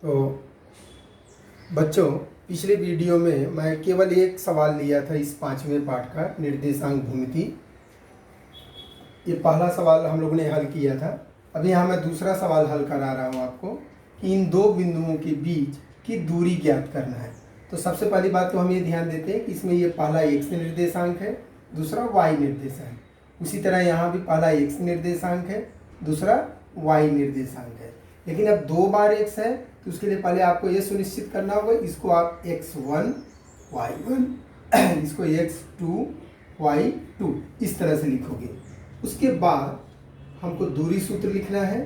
तो बच्चों, पिछले वीडियो में मैं केवल एक सवाल लिया था इस 5वें पाठ का, निर्देशांक भूमिति। ये पहला सवाल हम लोगों ने हल किया था। अभी यहाँ मैं दूसरा सवाल हल करा रहा हूँ आपको कि इन दो बिंदुओं के बीच की दूरी ज्ञात करना है। तो सबसे पहली बात तो हम ये ध्यान देते हैं कि इसमें ये पहला x निर्देशांक है, दूसरा y निर्देशांक। उसी तरह यहाँ भी पहला x निर्देशांक है, दूसरा y निर्देशांक है। लेकिन अब दो बार x है तो उसके लिए पहले आपको ये सुनिश्चित करना होगा, इसको आप x1 y1 इसको x2 y2 इस तरह से लिखोगे। उसके बाद हमको दूरी सूत्र लिखना है।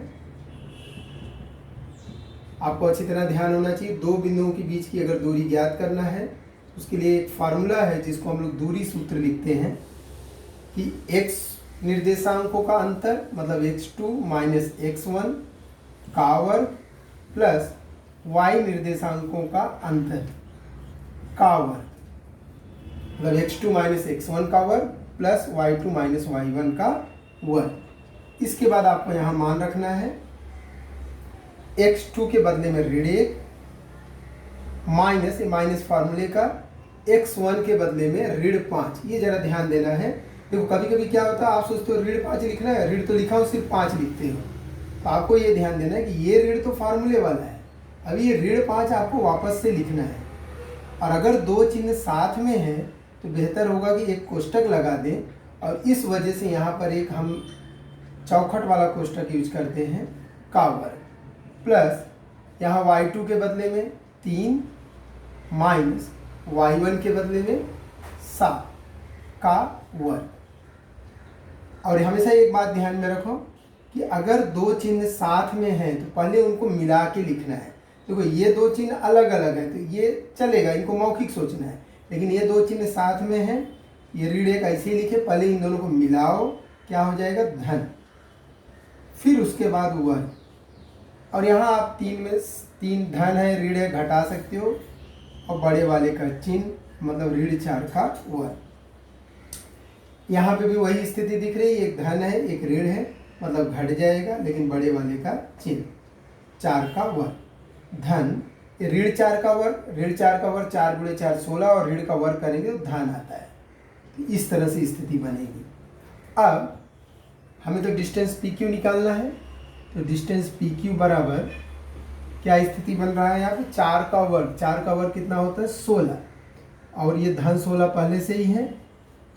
आपको अच्छी तरह ध्यान होना चाहिए, दो बिंदुओं के बीच की अगर दूरी ज्ञात करना है उसके लिए एक फार्मूला है जिसको हम लोग दूरी सूत्र लिखते हैं कि x निर्देशांकों का अंतर मतलब x2 माइनस x1 का वर्ग प्लस y निर्देशांकों का अंतर का वर्ग, मतलब x2 माइनस x1 का वर्ग प्लस y2 माइनस y1 का वर्ग। इसके बाद आपको यहाँ मान रखना है x2 के बदले में ऋण 1 माइनस, माइनस फार्मूले का, x1 के बदले में ऋण 5। ये जरा ध्यान देना है। देखो कभी कभी क्या होता है, आप सोचते हो ऋण 5 लिखना है, ऋण तो लिखा हो सिर्फ 5 लिखते हो। तो आपको ये ध्यान देना है कि ये ऋण तो फार्मूले वाला है, अभी ये ऋण 5 आपको वापस से लिखना है। और अगर दो चिन्ह साथ में हैं तो बेहतर होगा कि एक कोष्टक लगा दें, और इस वजह से यहाँ पर एक हम चौखट वाला कोष्टक यूज करते हैं, का वर्ग प्लस यहाँ y2 के बदले में 3 माइनस y1 के बदले में 7 का वर्ग। और हमेशा एक बात ध्यान में रखो कि अगर दो चिन्ह साथ में हैं तो पहले उनको मिला के लिखना है। देखो ये दो चिन्ह अलग अलग है तो ये चलेगा, इनको मौखिक सोचना है, लेकिन ये दो चिन्ह साथ में हैं, ये ऋण 1 ऐसे ही लिखे, पहले इन दोनों को मिलाओ, क्या हो जाएगा धन, फिर उसके बाद वर्ग। और यहाँ आप 3 में 3 धन है, ऋण 1 घटा सकते हो, और बड़े वाले का चिन्ह मतलब ऋण 4 का वर्ग। यहाँ पे भी वही स्थिति दिख रही है, एक धन है एक ऋण है, मतलब घट जाएगा, लेकिन बड़े वाले का चिन्ह 4 का वर्ग धन ऋण 4 का वर्ग, ऋण 4 का वर्ग 4 गुणे 4 16, और ऋण का वर्ग करेंगे तो धन आता है। तो इस तरह से स्थिति बनेगी। अब हमें तो डिस्टेंस PQ निकालना है, तो डिस्टेंस PQ बराबर क्या स्थिति बन रहा है यहाँ पे, 4 का वर्ग, 4 का वर्ग कितना होता है 16, और ये धन 16 पहले से ही है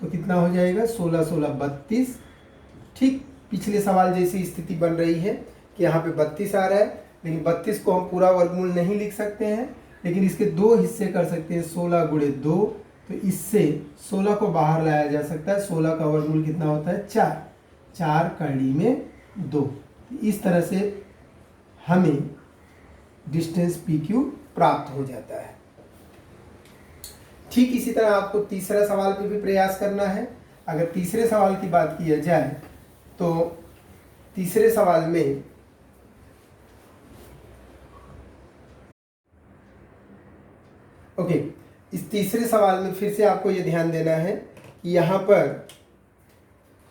तो कितना हो जाएगा 16 16 32। ठीक पिछले सवाल जैसी स्थिति बन रही है कि यहाँ पे 32 आ रहा है, लेकिन 32 को हम पूरा वर्गमूल नहीं लिख सकते हैं, लेकिन इसके दो हिस्से कर सकते हैं, 16 गुणे 2, तो इससे 16 को बाहर लाया जा सकता है। 16 का वर्गमूल कितना होता है 4, 4 कड़ी में 2। इस तरह से हमें डिस्टेंस PQ प्राप्त हो जाता है। ठीक इसी तरह आपको तीसरा सवाल पे भी प्रयास करना है। अगर तीसरे सवाल की बात किया जाए तो तीसरे सवाल में इस तीसरे सवाल में फिर से आपको ये ध्यान देना है कि यहाँ पर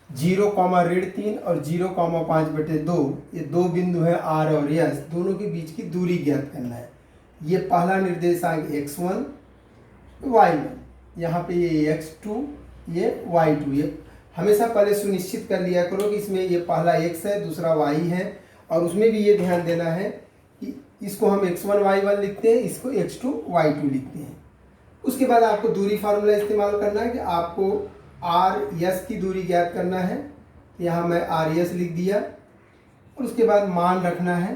0, ऋण 3 और 0,5/2 ये दो बिंदु हैं R और S, दोनों के बीच की दूरी ज्ञात करना है। ये पहला निर्देशांक x1 y1, यहाँ पे ये x2 ये y2। ये हमेशा पहले सुनिश्चित कर लिया करो कि इसमें ये पहला x है दूसरा y है, और उसमें भी ये ध्यान देना है कि इसको हम x1 y1 लिखते हैं, इसको x2 y2 लिखते हैं। उसके बाद आपको दूरी फार्मूला इस्तेमाल करना है कि आपको RS की दूरी ज्ञात करना है। यहाँ मैं RS लिख दिया, और उसके बाद मान रखना है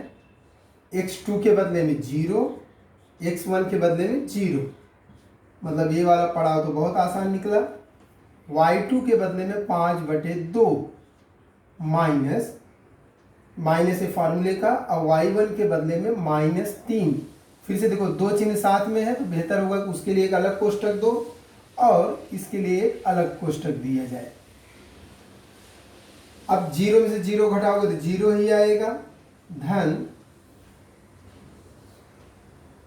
x2 के बदले में 0, x1 के बदले में 0, मतलब ये वाला पड़ाव तो बहुत आसान निकला। y2 के बदले में 5/2 माइनस, माइनस ए फार्मूले का, और y1 के बदले में -3। फिर से देखो दो चिन्ह साथ में है तो बेहतर होगा कि उसके लिए एक अलग कोष्टक दो और इसके लिए एक अलग कोष्टक दिया जाए। अब 0 में से 0 घटाओगे तो 0 ही आएगा, धन,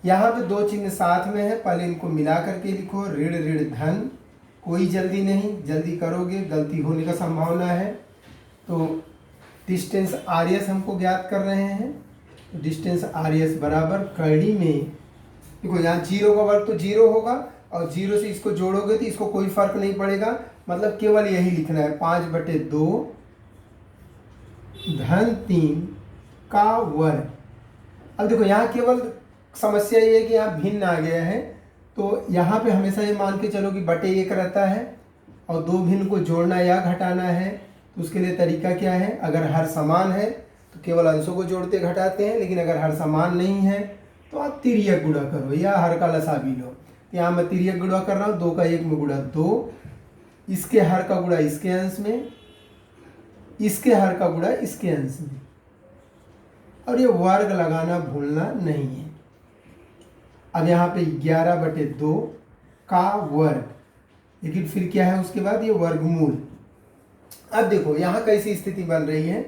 यहाँ पे दो चिन्ह साथ में है, पहले इनको मिला करके लिखो, ऋण ऋण धन, कोई जल्दी नहीं, जल्दी करोगे गलती होने का संभावना है। तो डिस्टेंस RS हमको ज्ञात कर रहे हैं, डिस्टेंस आर एस बराबर कड़ी में, देखो यहाँ 0 का वर्ग तो 0 होगा और 0 से इसको जोड़ोगे तो इसको कोई फर्क नहीं पड़ेगा, मतलब केवल यही लिखना है 5/2 धन 3 का वर्ग। अब देखो यहाँ केवल समस्या ये है कि यहाँ भिन्न आ गया है, तो यहाँ पे हमेशा ये मान के चलो कि बटे 1 रहता है और दो भिन्न को जोड़ना या घटाना है। तो उसके लिए तरीका क्या है, अगर हर समान है तो केवल अंशों को जोड़ते घटाते हैं, लेकिन अगर हर समान नहीं है तो आप तिर्यक गुणा करो या हर का लसा भी लो। यहाँ मैं तिर्यक गुणा कर रहा हूँ, 2 का 1 में गुणा 2, इसके हर का गुणा इसके अंश में, इसके हर का गुणा इसके अंश में, और ये वर्ग लगाना भूलना नहीं है। अब यहाँ पे 11/2 का वर्ग, लेकिन फिर क्या है उसके बाद ये वर्गमूल। अब देखो यहाँ कैसी स्थिति बन रही है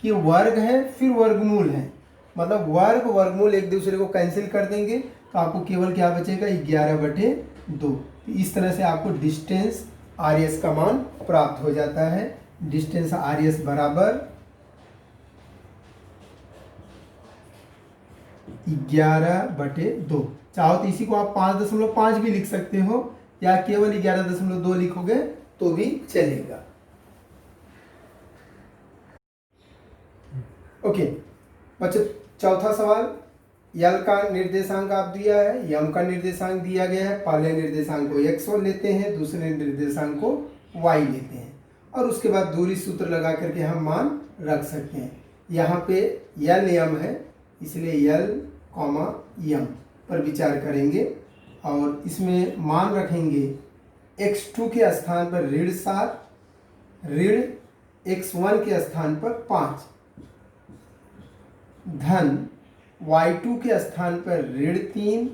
कि वर्ग है फिर वर्गमूल है, मतलब वर्ग वर्गमूल एक दूसरे को कैंसिल कर देंगे तो आपको केवल क्या बचेगा 11/2। इस तरह से आपको डिस्टेंस आर एस का मान प्राप्त हो जाता है। डिस्टेंस आर एस बराबर 11/2। चाहो तो इसी को आप 5.5 भी लिख सकते हो या केवल 11.2 लिखोगे तो भी चलेगा। ओके बच्चों, चौथा सवाल, यल का निर्देशांक आप दिया है, यम का निर्देशांक दिया गया है। पहले निर्देशांक को x1 लेते हैं, दूसरे निर्देशांक को y लेते हैं और उसके बाद दूरी सूत्र लगा करके हम मान रख सकते हैं। यहाँ पे यल यम है इसलिए यल कॉमा यम पर विचार करेंगे और इसमें मान रखेंगे x2 के स्थान पर ऋण 7, ऋण x1 के स्थान पर 5, धन y2 के स्थान पर ऋण 3,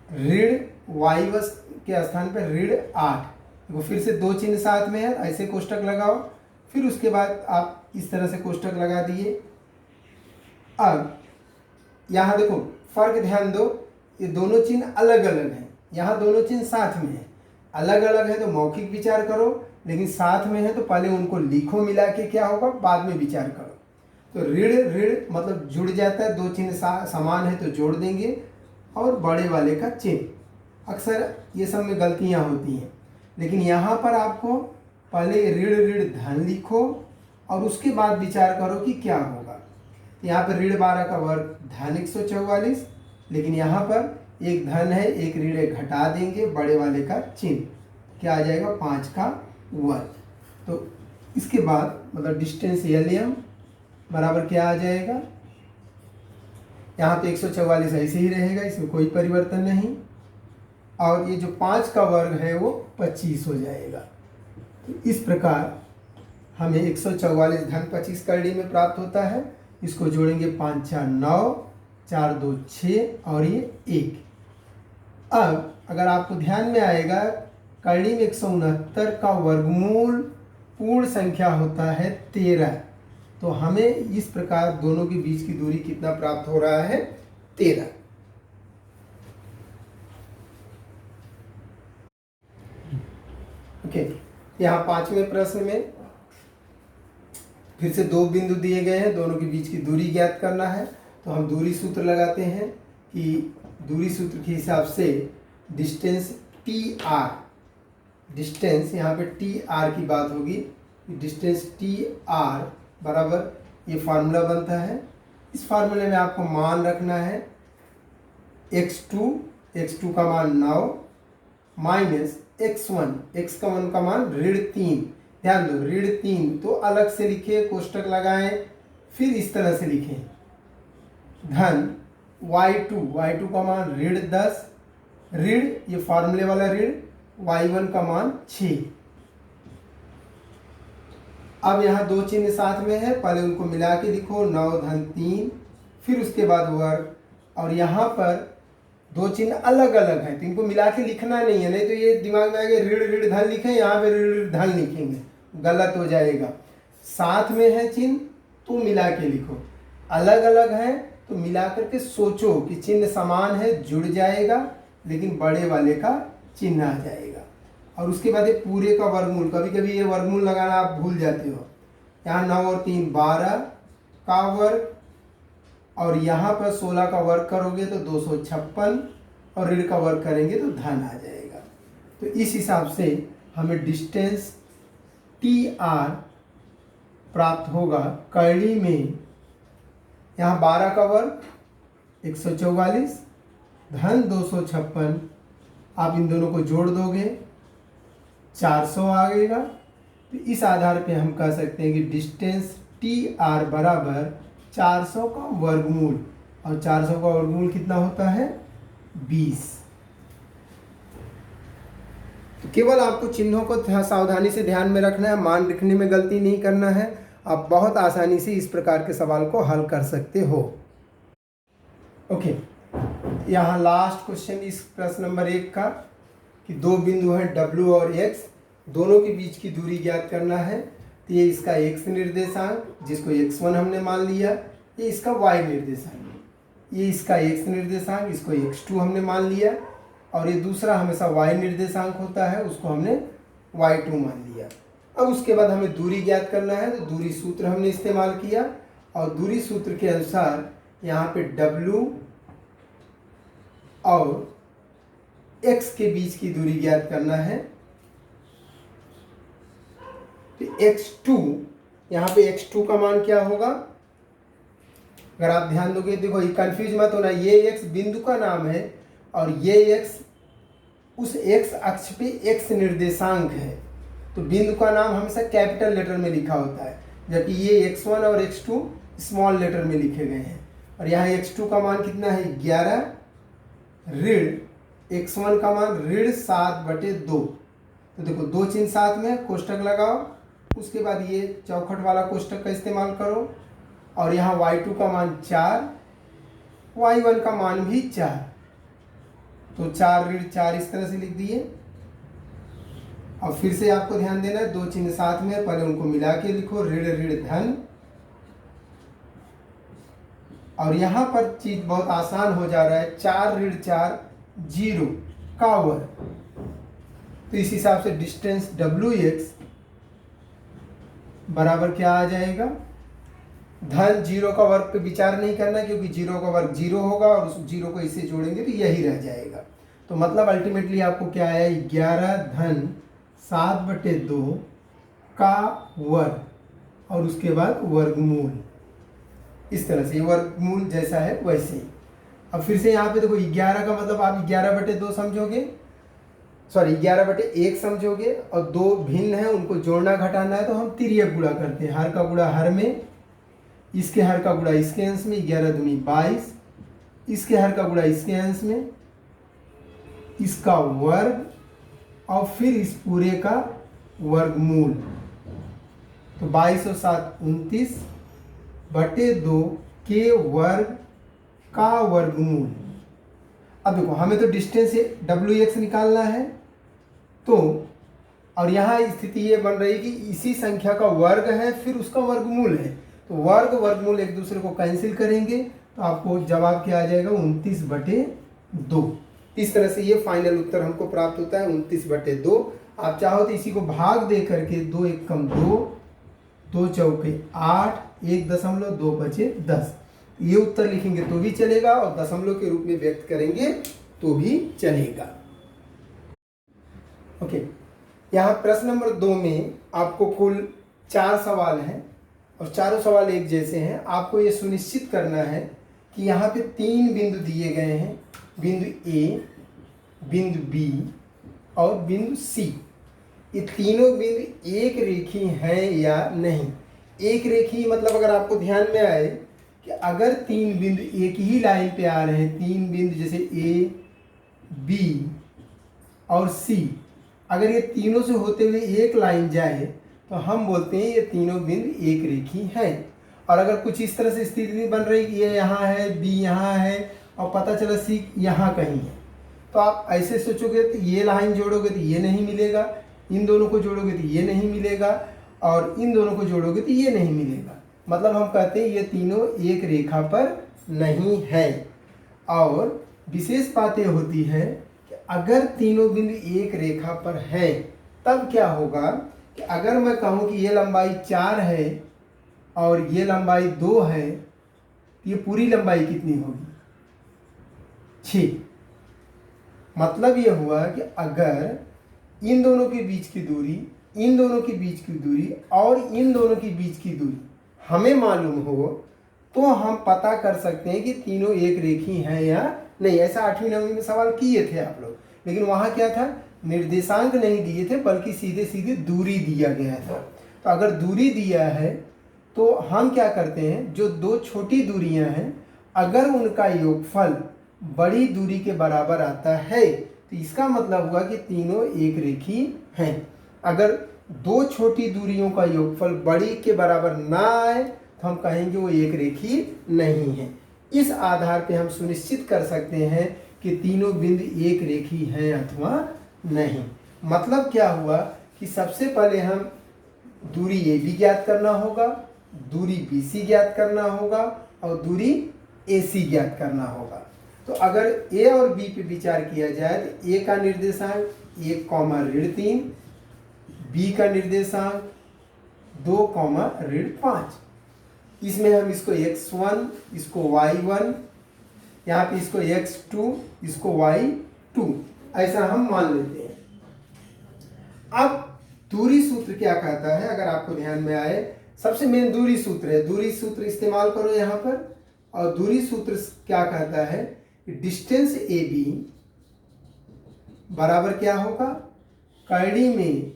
ऋण y1 के स्थान पर ऋण 8। देखो फिर से दो चिन्ह साथ में है, ऐसे कोष्टक लगाओ, फिर उसके बाद आप इस तरह से कोष्टक लगा दिए। अब यहाँ देखो फर्क ध्यान दो, ये दोनों चिन्ह अलग अलग हैं, यहाँ दोनों चिन्ह साथ में है। अलग अलग है तो मौखिक विचार करो, लेकिन साथ में है तो पहले उनको लिखो मिला के, क्या होगा बाद में विचार करो। तो ऋण ऋण मतलब जुड़ जाता है, दो चिन्ह समान है तो जोड़ देंगे, और बड़े वाले का चिन्ह। अक्सर ये सब में गलतियाँ होती हैं, लेकिन यहाँ पर आपको पहले ऋण ऋण धन लिखो और उसके बाद विचार करो कि क्या होगा। तो यहाँ पर ऋण 12 का वर्ग धन 144, लेकिन यहाँ पर एक धन है एक ऋण है, घटा देंगे, बड़े वाले का चिन्ह क्या आ जाएगा 5 का वर्ग। तो इसके बाद मतलब डिस्टेंस एल बराबर क्या आ जाएगा, यहाँ तो 144 ऐसे ही रहेगा, इसमें कोई परिवर्तन नहीं, और ये जो 5 का वर्ग है वो 25 हो जाएगा। तो इस प्रकार हमें 144 धन 25 कड़ी में प्राप्त होता है। इसको जोड़ेंगे 5 4 9, 4 2 6 और ये 1। अब अगर आपको ध्यान में आएगा कड़ी में 169 का वर्गमूल पूर्ण संख्या होता है 13, तो हमें इस प्रकार दोनों के बीच की दूरी कितना प्राप्त हो रहा है 13। ओके, यहाँ 5वें प्रश्न में फिर से दो बिंदु दिए गए हैं, दोनों के बीच की दूरी ज्ञात करना है। तो हम दूरी सूत्र लगाते हैं कि दूरी सूत्र के हिसाब से डिस्टेंस टी आर, डिस्टेंस यहाँ पे टी आर की बात होगी, डिस्टेंस टी आर बराबर ये फार्मूला बनता है। इस फार्मूले में आपको मान रखना है x2 का मान 9 माइनस x1 का मान ऋण 3। ध्यान दो ऋण 3 तो अलग से लिखे, कोष्टक लगाएं, फिर इस तरह से लिखें, धन y2 का मान ऋण 10, ऋण ये फार्मूले वाला ऋण y1 का मान 6। अब यहाँ दो चिन्ह साथ में है, पहले उनको मिला के लिखो 9 धन 3, फिर उसके बाद वर्ग, और यहाँ पर दो चिन्ह अलग अलग हैं तो इनको मिला के लिखना नहीं है, नहीं तो ये दिमाग में आएगा ऋण ऋण धन लिखें, यहाँ पे ऋण धन लिखेंगे, गलत हो जाएगा। साथ में है चिन्ह तो मिला के लिखो, अलग अलग है तो मिला करके सोचो कि चिन्ह समान है, जुड़ जाएगा, लेकिन बड़े वाले का चिन्ह आ जाएगा। और उसके बाद ये पूरे का वर्गमूल, कभी कभी ये वर्गमूल लगाना आप भूल जाते हो। यहाँ 9 और 3 12 का वर्ग और यहाँ पर 16 का वर्ग करोगे तो 256 और ऋण का वर्ग करेंगे तो धन आ जाएगा। तो इस हिसाब से हमें डिस्टेंस TR प्राप्त होगा। करनी में यहाँ 12 का वर्ग 144 धन 256, आप इन दोनों को जोड़ दोगे 400 आएगा। तो इस आधार पे हम कह सकते हैं कि डिस्टेंस TR बराबर 400 का वर्गमूल, और 400 का वर्गमूल कितना होता है 20। तो केवल आपको चिन्हों को सावधानी से ध्यान में रखना है, मान लिखने में गलती नहीं करना है। आप बहुत आसानी से इस प्रकार के सवाल को हल कर सकते हो। ओके, यहाँ लास्ट क्वेश्चन इस प्रश्न नंबर 1 का कि दो बिंदु हैं W और X, दोनों के बीच की दूरी ज्ञात करना है। तो ये इसका X निर्देशांक जिसको x1 हमने मान लिया, ये इसका Y निर्देशांक, ये इसका X निर्देशांक इसको x2 हमने मान लिया, और ये दूसरा हमेशा Y निर्देशांक होता है उसको हमने y2 मान लिया। अब उसके बाद हमें दूरी ज्ञात करना है, तो दूरी सूत्र हमने इस्तेमाल किया, और दूरी सूत्र के अनुसार यहाँ पे W और X के बीच की दूरी ज्ञात करना है। तो x2, यहाँ पे x2 का मान क्या होगा, अगर आप ध्यान दोगे, देखो ये कंफ्यूज मत होना, ये x बिंदु का नाम है और ये x उस x अक्ष पे x निर्देशांक है। तो बिंदु का नाम हमेशा कैपिटल लेटर में लिखा होता है, जबकि ये x1 और x2 स्मॉल लेटर में लिखे गए हैं। और यहाँ x2 का मान कितना है 11 ऋण x1 का मान ऋण 7/2। तो देखो दो चिन्ह साथ में, कोष्टक लगाओ, उसके बाद ये चौखट वाला कोष्टक का इस्तेमाल करो, और यहाँ y2 का मान 4, y1 का मान भी 4, तो 4 ऋण 4 इस तरह से लिख दिए। अब फिर से आपको ध्यान देना है, दो चिन्ह साथ में, पहले उनको मिला के लिखो, ऋण ऋण धन। और यहाँ पर चीज बहुत आसान हो जा रहा है, 4 ऋण 4 0 का वर्ग। तो इस हिसाब से डिस्टेंस WX बराबर क्या आ जाएगा, धन 0 का वर्ग पे विचार नहीं करना, क्योंकि 0 का वर्ग 0 होगा और उस 0 को इससे जोड़ेंगे तो यही रह जाएगा। तो मतलब अल्टीमेटली आपको क्या आया, 11 धन 7/2 का वर्ग, और उसके बाद वर्गमूल। इस तरह से वर्गमूल जैसा है वैसे ही। अब फिर से यहाँ पे देखो 11 का मतलब आप 11/2 समझोगे, सॉरी 11/1 समझोगे, और दो भिन्न है उनको जोड़ना घटाना है तो हम तिर्यक गुणा करते हैं। हर का गुणा हर में, इसके हर का गुणा इसके अंश में, 11 दूनी 22, इसके हर का गुणा इसके अंश में, इसका वर्ग, और फिर इस पूरे का वर्गमूल। तो 22 और 7 29/2 के वर्ग का वर्गमूल। अब देखो हमें तो डिस्टेंस WX निकालना है, तो और यहाँ स्थिति ये बन रही कि इसी संख्या का वर्ग है फिर उसका वर्गमूल है, तो वर्ग वर्गमूल एक दूसरे को कैंसिल करेंगे तो आपको जवाब क्या आ जाएगा 29/2। इस तरह से ये फाइनल उत्तर हमको प्राप्त होता है 29/2। आप चाहो तो इसी को भाग दे करके 2 एकम 2, 2 चौके 8, 1.2 बचे 10, ये उत्तर लिखेंगे तो भी चलेगा और दशमलव के रूप में व्यक्त करेंगे तो भी चलेगा। ओके, यहाँ प्रश्न नंबर 2 में आपको कुल 4 सवाल हैं और चारों सवाल एक जैसे हैं। आपको ये सुनिश्चित करना है कि यहाँ पे 3 बिंदु दिए गए हैं, बिंदु A, बिंदु B और बिंदु C। ये तीनों बिंदु एक रेखी हैं या नहीं। एक रेखी मतलब अगर आपको ध्यान में आए कि अगर 3 बिंदु एक ही लाइन पे आ रहे हैं, 3 बिंदु जैसे A, B और C, अगर ये तीनों से होते हुए एक लाइन जाए तो हम बोलते हैं ये तीनों बिंदु एक रेखी हैं। और अगर कुछ इस तरह से स्थिति बन रही कि ये यहाँ है, B यहाँ है और पता चला C यहाँ कहीं है, तो आप ऐसे सोचोगे तो ये लाइन जोड़ोगे तो ये नहीं मिलेगा, इन दोनों को जोड़ोगे तो ये नहीं मिलेगा, और इन दोनों को जोड़ोगे तो ये नहीं मिलेगा। मतलब हम कहते हैं ये तीनों एक रेखा पर नहीं है। और विशेष बात ये होती है कि अगर तीनों बिंदु एक रेखा पर है तब क्या होगा कि अगर मैं कहूँ कि ये लंबाई 4 है और ये लंबाई 2 है, तो ये पूरी लंबाई कितनी होगी 6। मतलब ये हुआ कि अगर इन दोनों के बीच की दूरी, इन दोनों के बीच की दूरी और इन दोनों के बीच की दूरी हमें मालूम हो तो हम पता कर सकते हैं कि तीनों एक रेखी हैं या नहीं। ऐसा 8वीं 9वीं में सवाल किए थे आप लोग, लेकिन वहाँ क्या था, निर्देशांक नहीं दिए थे बल्कि सीधे सीधे दूरी दिया गया था। तो अगर दूरी दिया है तो हम क्या करते हैं, जो दो छोटी दूरियां हैं अगर उनका योगफल बड़ी दूरी के बराबर आता है तो इसका मतलब हुआ कि तीनों एक रेखी हैं। अगर दो छोटी दूरियों का योगफल बड़ी के बराबर ना आए तो हम कहेंगे वो एक रेखी नहीं है। इस आधार पे हम सुनिश्चित कर सकते हैं कि तीनों बिंदु एक रेखी हैं अथवा नहीं। मतलब क्या हुआ कि सबसे पहले हम दूरी ए बी ज्ञात करना होगा, दूरी बी सी ज्ञात करना होगा और दूरी ए सी ज्ञात करना होगा। तो अगर ए और बी पे विचार किया जाए तो ए का निर्देशांक 1,3, बी का निर्देशांक 2,5। इसमें हम इसको x1, इसको y1, यहाँ पे इसको x2, इसको y2 ऐसा हम मान लेते हैं। अब दूरी सूत्र क्या कहता है, अगर आपको ध्यान में आए, सबसे मेन दूरी सूत्र है, दूरी सूत्र इस्तेमाल करो यहाँ पर। और दूरी सूत्र क्या कहता है, डिस्टेंस ए बी बराबर क्या होगा, कड़ी में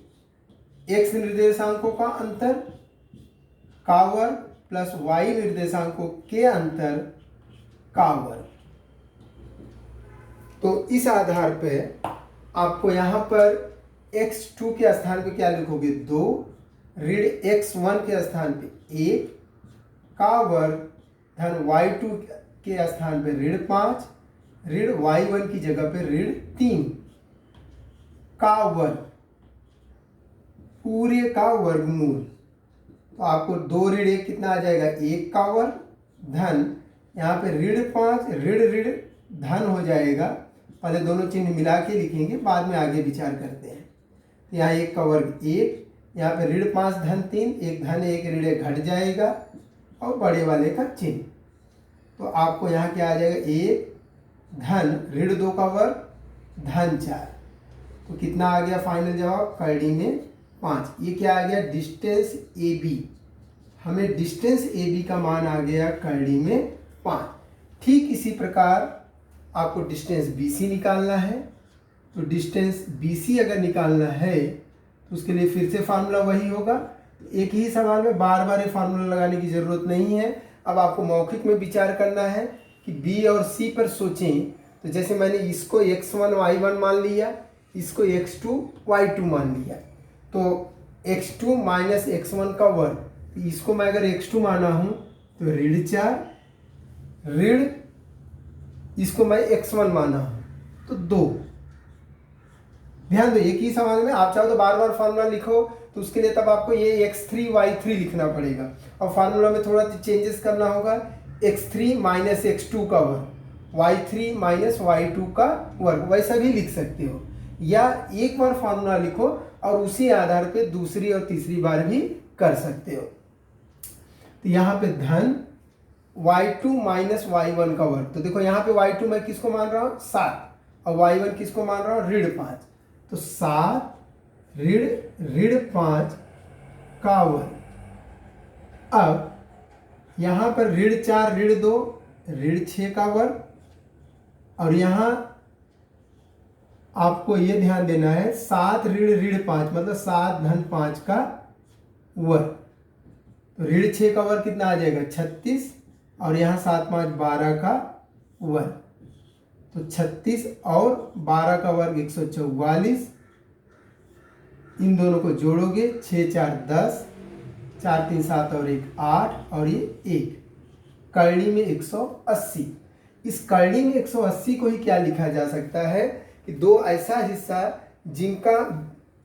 x निर्देशांकों का अंतर का वर्ग प्लस y निर्देशांकों के अंतर का वर्ग। तो इस आधार पे आपको यहाँ पर x2 के स्थान पे क्या लिखोगे 2, ऋण x1 के स्थान पे 1 का वर्ग धन y2 के स्थान पे ऋण 5, ऋण y1 की जगह पे ऋण 3 का वर्ग, पूरे का वर्गमूल। तो आपको 2 ऋण 1 कितना आ जाएगा 1 का वर्ग धन यहाँ पे ऋण 5 ऋण ऋण धन हो जाएगा। पहले दोनों चिन्ह मिला के लिखेंगे, बाद में आगे विचार करते हैं। यहाँ 1 का वर्ग 1, यहाँ पे ऋण 5 धन 3, 1 धन 1 ऋण 1 घट जाएगा और बड़े वाले का चिन्ह। तो आपको यहाँ क्या आ जाएगा 1 धन ऋण 2 का वर्ग धन 4। तो कितना आ गया फाइनल जवाब, कड़ी में 5। ये क्या आ गया, डिस्टेंस ए बी। हमें डिस्टेंस ए बी का मान आ गया कड़ी में 5। ठीक इसी प्रकार आपको डिस्टेंस बी सी निकालना है। तो डिस्टेंस बी सी अगर निकालना है तो उसके लिए फिर से फार्मूला वही होगा। एक ही सवाल में बार बार ये फार्मूला लगाने की ज़रूरत नहीं है। अब आपको मौखिक में विचार करना है कि बी और सी पर सोचें। तो जैसे मैंने इसको x1 y1 मान लिया, इसको x2 y2 मान लिया, तो x2 माइनस x1 का वर्ग, तो इसको मैं अगर x2 माना हूँ तो ऋण 4, ऋण इसको मैं x1 माना हूँ तो 2। ध्यान दो, एक ही सवाल में आप चाहो तो बार बार फार्मूला लिखो, तो उसके लिए तब आपको ये x3 y3 लिखना पड़ेगा और फार्मूला में थोड़ा चेंजेस करना होगा। x3 माइनस x2 का वर्ग, y3 माइनस y2 का वर्ग, वैसा भी लिख सकते हो। या एक बार फार्मूला लिखो और उसी आधार पे दूसरी और तीसरी बार भी कर सकते हो। तो यहाँ पे धन y2 माइनस y1 का वर्ग। तो देखो यहाँ पे y2 मैं किसको मान रहा हूँ 7 और y1 किसको मान रहा हूँ ऋण 5। तो 7 ऋण 5 का वर्ग। अब यहाँ पर ऋण 4 ऋण 2 ऋण 6 का वर्ग। और यहाँ आपको ये ध्यान देना है 7 ऋण 5 मतलब 7 धन 5 का वर्ग। तो ऋण 6 का वर्ग कितना आ जाएगा 36 और यहाँ 7 5 12 का वर्ग। तो 36 और 12 का वर्ग 144। इन दोनों को जोड़ोगे 6 4 10, 4 3 7 और 1 8 और ये 1, करणी में 180। इस करणी में 180 को ही क्या लिखा जा सकता है कि दो ऐसा हिस्सा जिनका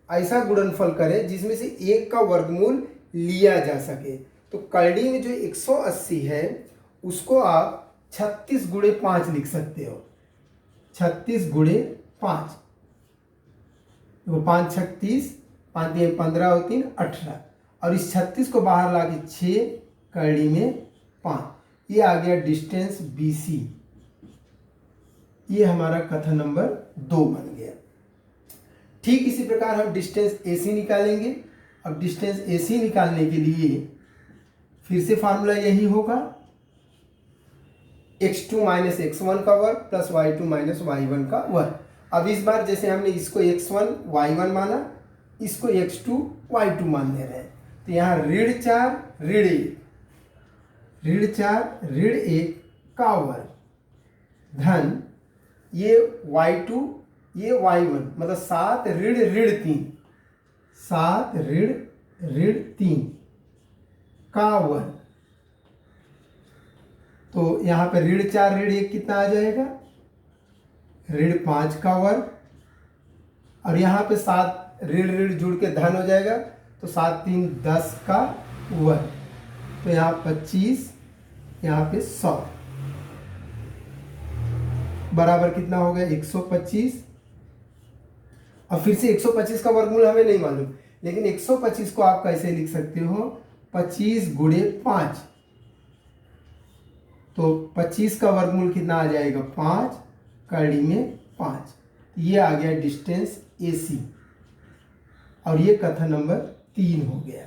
ऐसा गुणनफल करे जिसमें से एक का वर्गमूल लिया जा सके। तो करणी में जो 180 है उसको आप 36 गुणे 5 लिख सकते हो। 36 गुणे 5, तो 5 36, 5 3 15 और 3 18 और इस 36 को बाहर ला के 6 करणी में 5। ये आ गया डिस्टेंस BC। ये हमारा कथन नंबर 2 बन गया। ठीक इसी प्रकार हम डिस्टेंस AC निकालेंगे। अब डिस्टेंस AC निकालने के लिए फिर से फार्मूला यही होगा, x2 माइनस x1 का वर्ग प्लस y2 माइनस y1 का वर्ग। अब इस बार जैसे हमने इसको x1 y1 माना, इसको x2 y2 मान ले रहे हैं, तो यहाँ ऋण 4 ऋण 1 का वर्ग धन ये y2 ये y1, मतलब 7 ऋण 3 का वर्ग। तो यहाँ पे ऋण 4 ऋण 1 कितना आ जाएगा, ऋण 5 का वर्ग, और यहाँ पे 7 ऋण जुड़ के धन हो जाएगा, तो 7 3 10 का वर्ग। तो यहाँ 25, यहाँ पे 100 बराबर कितना हो गया 125। अब फिर से 125 का वर्गमूल हमें नहीं मालूम, लेकिन 125 को आप कैसे लिख सकते हो, 25 गुणे 5। तो 25 का वर्गमूल कितना आ जाएगा 5, कड़ी में 5। ये आ गया डिस्टेंस AC, और ये कथन नंबर 3 हो गया।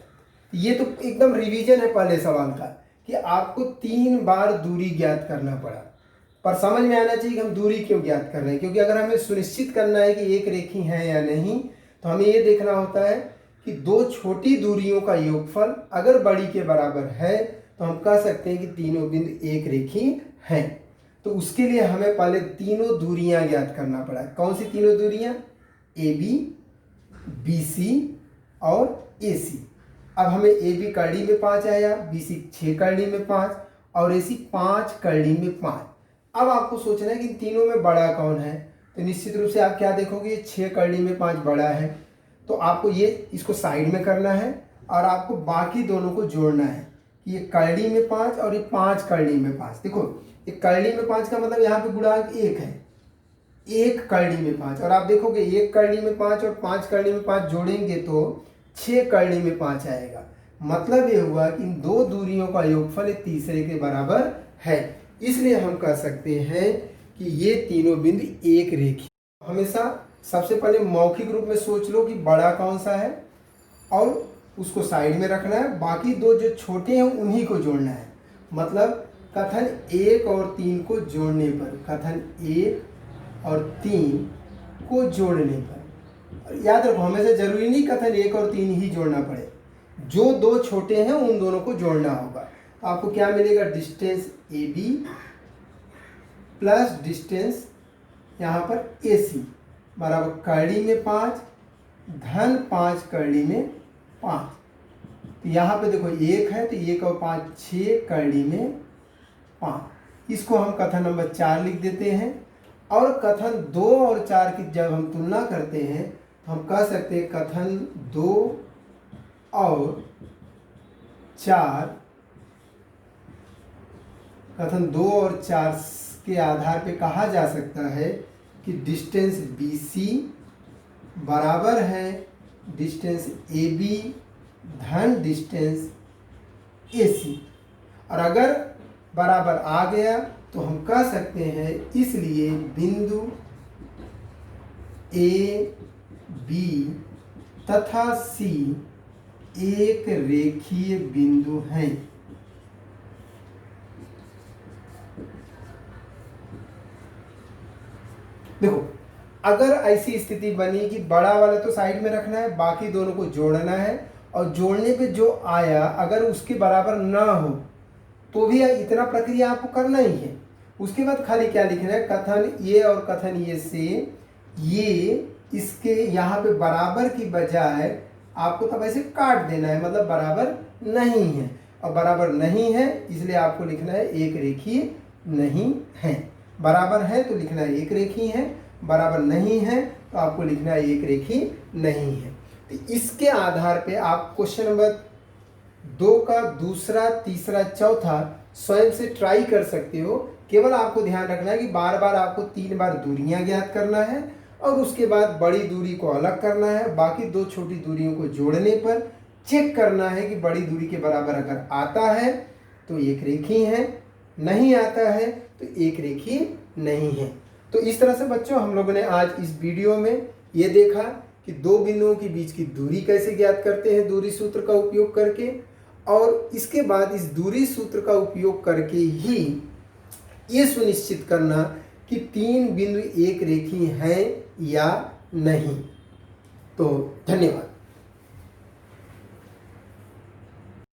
ये तो एकदम रिवीजन है पहले सवाल का, कि आपको 3 बार दूरी ज्ञात करना पड़ा, पर समझ में आना चाहिए कि हम दूरी क्यों ज्ञात कर रहे हैं। क्योंकि अगर हमें सुनिश्चित करना है कि एक रेखी है या नहीं, तो हमें ये देखना होता है कि 2 छोटी दूरियों का योगफल अगर बड़ी के बराबर है, तो हम कह सकते हैं कि तीनों बिंदु एक रेखी हैं। तो उसके लिए हमें पहले तीनों दूरियां ज्ञात करना पड़ा। कौन सी तीनों दूरियां, AB, BC और AC। अब हमें AB कड़ी में 5 आया, BC 6 कड़ी में 5 और AC 5 कड़ी में 5। अब आपको सोचना है कि इन तीनों में बड़ा कौन है, तो निश्चित रूप से आप क्या देखोगे, ये 6 कड़ी में 5 बड़ा है, तो आपको ये इसको साइड में करना है और आपको बाकी दोनों को जोड़ना है। ये कड़ी में 5 और ये 5 कड़ी में 5। देखो ये कड़ी में 5 का मतलब यहाँ पे गुणांक 1 है, 1 कड़ी में 5, और आप देखोगे 1 कड़ी में 5 और 5 कड़ी में 5 जोड़ेंगे तो 6 कड़ी में 5 आएगा। मतलब ये हुआ कि इन 2 दूरियों का योगफल तीसरे के बराबर है। इसलिए हम कह सकते हैं कि ये तीनों बिंदु एक रेखी। हमेशा सबसे पहले मौखिक रूप में सोच लो कि बड़ा कौन सा है और उसको साइड में रखना है, बाकी 2 जो छोटे हैं उन्हीं को जोड़ना है। मतलब कथन 1 और 3 को जोड़ने पर, कथन 1 और 3 को जोड़ने पर, याद रखो हमेशा जरूरी नहीं कथन 1 और 3 ही जोड़ना पड़े, जो 2 छोटे हैं उन दोनों को जोड़ना होगा। तो आपको क्या मिलेगा, डिस्टेंस AB प्लस डिस्टेंस यहाँ पर AC बराबर कड़ी में 5 धन 5 कड़ी में 5। तो यहाँ पे देखो 1 है, तो 1 और 5 6 कड़ी में 5। इसको हम कथन नंबर 4 लिख देते हैं। और कथन 2 और 4 की जब हम तुलना करते हैं तो हम कह सकते हैं कथन 2 और 4, कथन 2 और 4 के आधार पे कहा जा सकता है कि डिस्टेंस BC बराबर है डिस्टेंस AB धन डिस्टेंस AC। और अगर बराबर आ गया तो हम कह सकते हैं इसलिए बिंदु A, B तथा C एक रेखीय बिंदु हैं। देखो अगर ऐसी स्थिति बनी कि बड़ा वाला तो साइड में रखना है, बाकी दोनों को जोड़ना है, और जोड़ने पे जो आया अगर उसके बराबर ना हो तो भी इतना प्रक्रिया आपको करना ही है। उसके बाद खाली क्या लिखना है, कथन ये और कथन ये से ये इसके यहाँ पे बराबर की बजाय आपको तब ऐसे काट देना है, मतलब बराबर नहीं है। और बराबर नहीं है इसलिए आपको लिखना है एक रेखीय नहीं है। बराबर है तो लिखना है एक रेखीय है, बराबर नहीं है तो आपको लिखना है एक रेखीय नहीं है। तो इसके आधार पे आप क्वेश्चन नंबर 2 का दूसरा, तीसरा, चौथा स्वयं से ट्राई कर सकते हो। केवल आपको ध्यान रखना है कि बार बार आपको 3 बार दूरियां ज्ञात करना है और उसके बाद बड़ी दूरी को अलग करना है। बाकी 2 छोटी दूरियों को जोड़ने पर चेक करना है कि बड़ी दूरी के बराबर अगर आता है तो एक रेखीय है, नहीं आता है तो एक रेखीय नहीं है। तो इस तरह से बच्चों हम लोगों ने आज इस वीडियो में ये देखा कि दो बिंदुओं के बीच की दूरी कैसे ज्ञात करते हैं दूरी सूत्र का उपयोग करके, और इसके बाद इस दूरी सूत्र का उपयोग करके ही ये सुनिश्चित करना कि तीन बिंदु एक रेखीय हैं या नहीं। तो धन्यवाद।